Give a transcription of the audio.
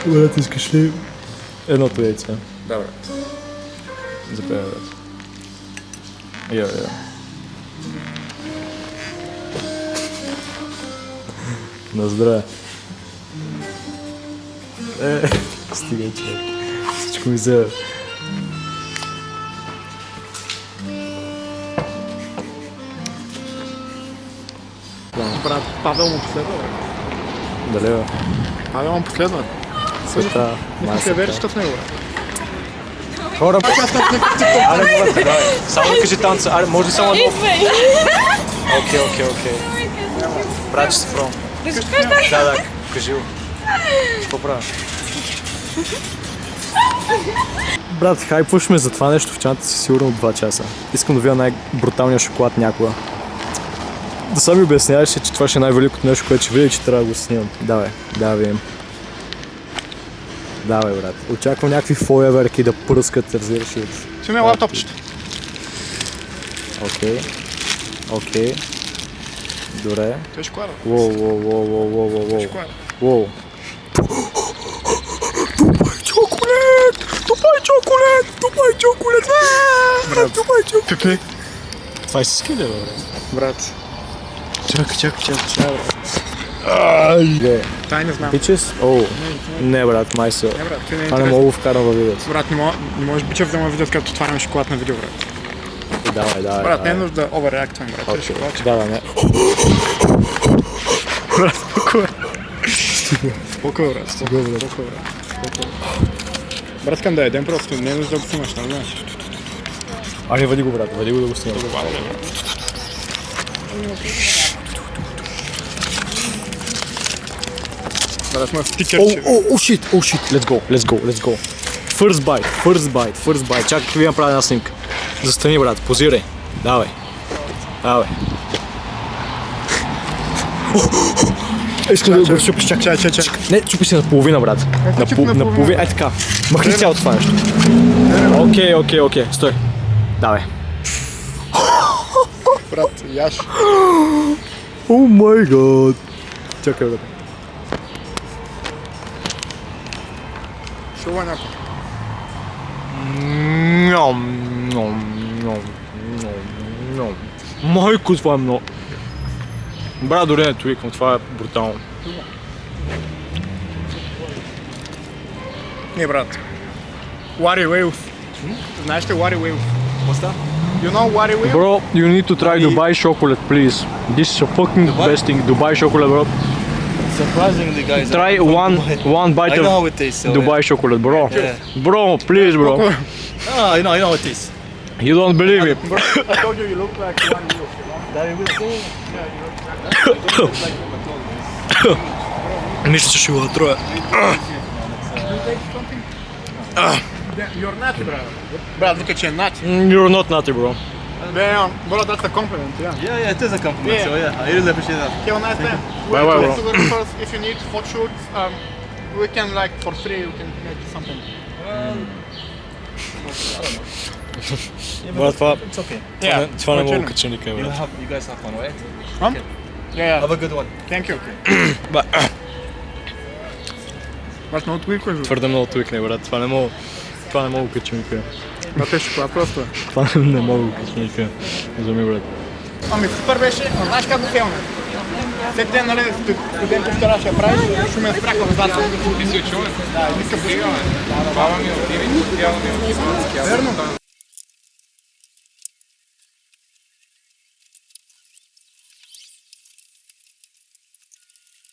Брат, искаш ли едното яйце? Да, брат. Запея, брат. Я. На здраве. Стига, човек. Всичко ми взе. Брат, Павел му последва, бе. Дали, бе? Павел му последва. Света, Не се вериш в него, бе. Хора, аре, брат, давай. Само да кажи танца. Аре, може ли само едно? Окей. Брат, ще се пробвам. Да, кажи го. Какво правя? Брат, хайпваш ме за това нещо в чаната си сигурно 2 часа. Искам да видя най-бруталния шоколад някога. Да сами обясняваш, че това ще е най-великото нещо, което ще видя, че трябва да го снимам. Давай, видим. Давай, брат. Очаквам някакви фойерверки да пръскат, разбираш ли. Снимай лаптопчето. Окей. Добре. Той ще клада. Воу. Ще клада. Воу. Тупай чоколад! Брат, пипи. Това е истински ли, бе? Брат. Чакай. Тай не знам. Пичес? Оу. Не, брат, май са. Не, брат, ти не е Това не интересно. мога да вкарам във видеото. Брат, не можеш бичев да ме видят, като отварям шоколад на видео, брат. Давай. Брат, не е нужда да оверреактвам, брат. Okay. Шоколад. Да, не. Брат, спокойно, брат. Брат, искам да ядем просто, не е нужда да го снимаш, не знаеш. Аре, вади го, брат, да го снимам. Брат, моят стикер, че... Oh shit, let's go. First bite. Чакай, ви направя една снимка. Застани, брат, позирай. Давай. Искам да го чупиш, чакай. Не, чупи си наполовина, брат. Наполовина, ай така. Махни цялото това нещо. Окей, стой. Давай. Брат, яш. О май гад. Чакай, брат. Шува някой. Майко, това е много. Брат, дори не твиквам, това е брутално. Не, брат. Wari Wales. Знаеш ли Wari Wales? What's that? You know Wari Wales? Bro, you need to try Dubai chocolate, please. This is a fucking best thing. Dubai chocolate, bro. Surprisingly, guys. Try one bite I know how of it tastes. So Dubai chocolate, bro. Yeah. Bro, please, bro. I know how it tastes. You don't believe me. I told you look like Wari Wales. Мисля, че ще го отроя. You're nutty, brother. Брат, вика, че е nutty. You're not nutty, bro. Damn, bro, that's a compliment, yeah. Yeah, it is a compliment. Yeah. So I really appreciate that. Have a nice time. Bye, bro. First, if you need photo shoots, we can like for free, we can make something. Брат, това It's okay. не мога да кача никъде, брат. You guys have fun, alright? Yeah. Have a good one. Thank you. Брат, много твикваш, бе. Твърде много твикне, брат. Това не мога да кача никъде. Брат, е шоколад просто. Това не мога да кача никъде. Зами, брат. Ами супер беше, но знаеш как го филме? Всеки ден, нали, студенти вчера ще я правиш, шумен страх в задата. Ти си учил? Да, и мисля, бава ми отиви, тяло ми отива. Верно?